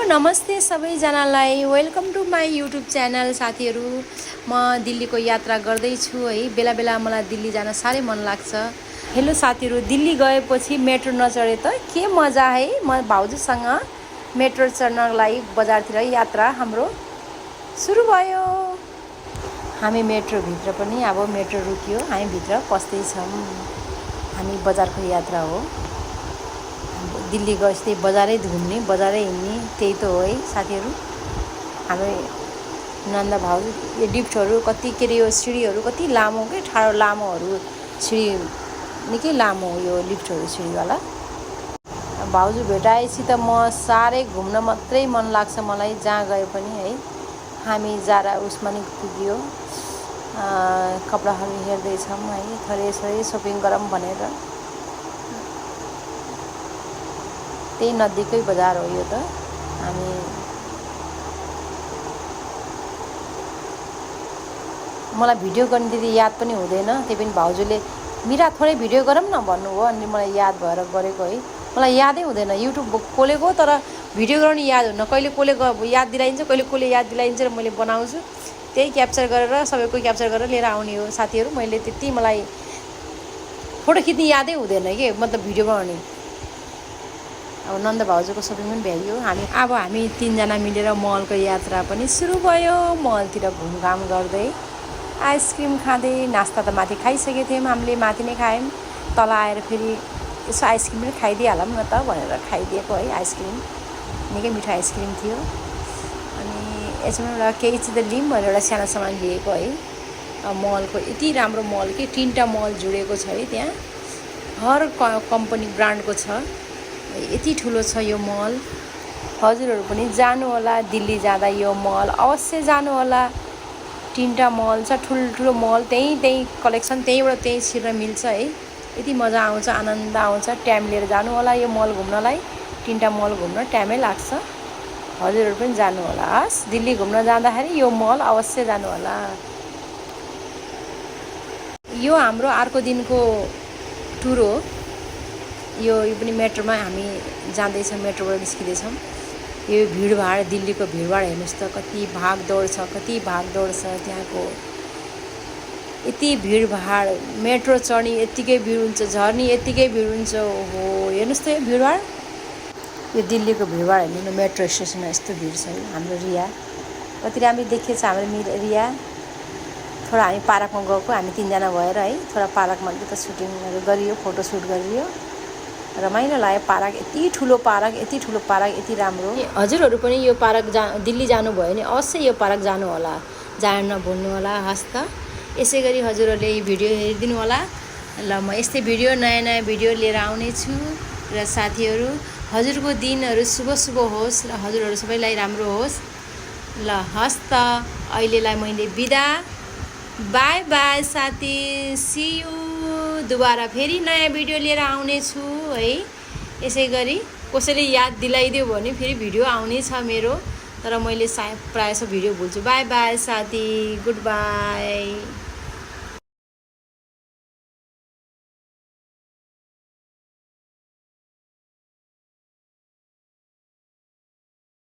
नमस्ते सबैजनालाई welcome to my YouTube channel साथीहरू। म दिल्लीको यात्रा गर्दैछु है। बेला बेला मलाई दिल्ली जान साह्रै मन लाग्छ। हेलो साथीहरू, दिल्ली गएपछि मेट्रो नचढे त के मजा है। म भाउजूसँग मेट्रो चढ्नको लागि बजारतिर यात्रा हाम्रो सुरु भयो। हामी मेट्रोभित्र पनि अब मेट्रो रुक्यो, हामी भित्र पस्दैछौँ। हामी बजारको यात्रा हो। दिल्ली गएपछि त्यही बजारै घुम्ने, बजारै हिँड्ने, त्यही त हो है साथीहरू। हाम्रो नन्द भाउजू यो लिफ्टहरू कति के अरे यो सिँढीहरू कति लामो के ठाडो लामोहरू, सिँढी निकै लामो हो यो लिफ्टहरू सिँढीवाला। भाउजू भेटाएपछि त म साह्रै घुम्न मात्रै मन लाग्छ मलाई, जहाँ गए पनि है। हामी जारा उसमा नि पुग्यो, कपडाहरू हेर्दैछौँ है, थोरै सपिङ गरौँ भनेर। त्यही नजिकै बजार हो यो त। हामी मलाई भिडियो गर्ने त्यति याद पनि हुँदैन, त्यही पनि भाउजूले मिरा थोरै भिडियो गरौँ न भन्नुभयो, अनि मलाई याद भएर गरेको है। मलाई यादै हुँदैन, युट्युब खोलेको तर भिडियो गराउनु याद हुन्न। कहिले कसले याद दिलाइन्छ, कहिले कसले याद दिलाइन्छ र मैले बनाउँछु, त्यही क्याप्चर गरेर सबैको क्याप्चर गरेर लिएर आउने हो साथीहरू। मैले त्यति मलाई फोटो खिच्ने यादै हुँदैन कि, मतलब भिडियो बनाउने। अब नन्द भाउजूको सपिङ पनि भ्याइयो। हामी तीनजना मिलेर मलको यात्रा पनि सुरु भयो। मलतिर घुमघाम गर्दै आइसक्रिम खाँदै, नास्ता त माथि खाइसकेको थियौँ हामीले, माथि नै खायौँ। तल आएर फेरि यसो आइसक्रिम पनि खाइदिइहालौँ न त भनेर खाइदिएको है। आइसक्रिम निकै मिठो आइसक्रिम थियो। अनि यसमा एउटा केही चिज त लिउँ भनेर एउटा सानो सामान लिएको है। मलको यति राम्रो मल कि 3टा मल जोडेको छ है त्यहाँ। हर कम्पनी ब्रान्डको छ, यति ठुलो छ यो मल। हजुरहरू पनि जानु होला, दिल्ली जाँदा यो मल अवश्य जानु होला। 3टा मल छ, ठुल्ठुलो मल, त्यही कलेक्सन त्यहीँबाट त्यहीँ छिर्न मिल्छ है। यति मजा आउँछ, आनन्द आउँछ। टाइम लिएर जानु होला यो मल घुम्नलाई। 3टा मल घुम्न टाइमै लाग्छ। हजुरहरू पनि जानु होला। हस्, दिल्ली घुम्न जाँदाखेरि यो मल अवश्य जानु होला। यो हाम्रो अर्को दिनको टुर हो। यो पनि मेट्रोमा हामी जाँदैछौँ, मेट्रोबाट निस्किँदैछौँ। यो भिडभाड, दिल्लीको भिडभाड हेर्नुहोस् त, कति भागदौड छ, कति भागदौड छ त्यहाँको। यति भिडभाड, मेट्रो चढ्ने यत्तिकै भिड हुन्छ, झर्ने यत्तिकै भिड हुन्छ। ओहो, हेर्नुहोस् त यो भिडभाड। यो दिल्लीको भिडभाड हेर्नु न, मेट्रो स्टेसनमा यस्तो भिड छ है। हाम्रो रिया कति राम्रो देखिएछ, हाम्रो रिया। थोडा हामी पार्कमा गएको, हामी 3जना भएर है। थोडा पार्कमा त सुटिङहरू गरियो, फोटोसुट गरियो, रमाइलो लाग्यो। पार्क यति ठुलो पार्क, यति राम्रो। हजुरहरू पनि यो पार्क दिल्ली जानुभयो भने अवश्य यो पार्क जानु होला, जान नभुल्नु होला। हस् त, यसै गरी हजुरहरूले यो भिडियो हेरिदिनु होला। ल, म यस्तै नयाँ भिडियो लिएर आउनेछु। र साथीहरू, हजुरको दिनहरू शुभ होस् र हजुरहरू सबैलाई राम्रो होस्। ल, हस् त, अहिलेलाई मैले बिदा। बाई बाई साथी, सी यू। दोबारा फेरि नयाँ भिडियो लिएर आउनेछु है। यसै गरी कसैले याद दिलाइदियो भने फेरि भिडियो आउने छ मेरो, तर मैले प्रायः भिडियो भुल्छु। बाई बाई साथी, गुड बाई।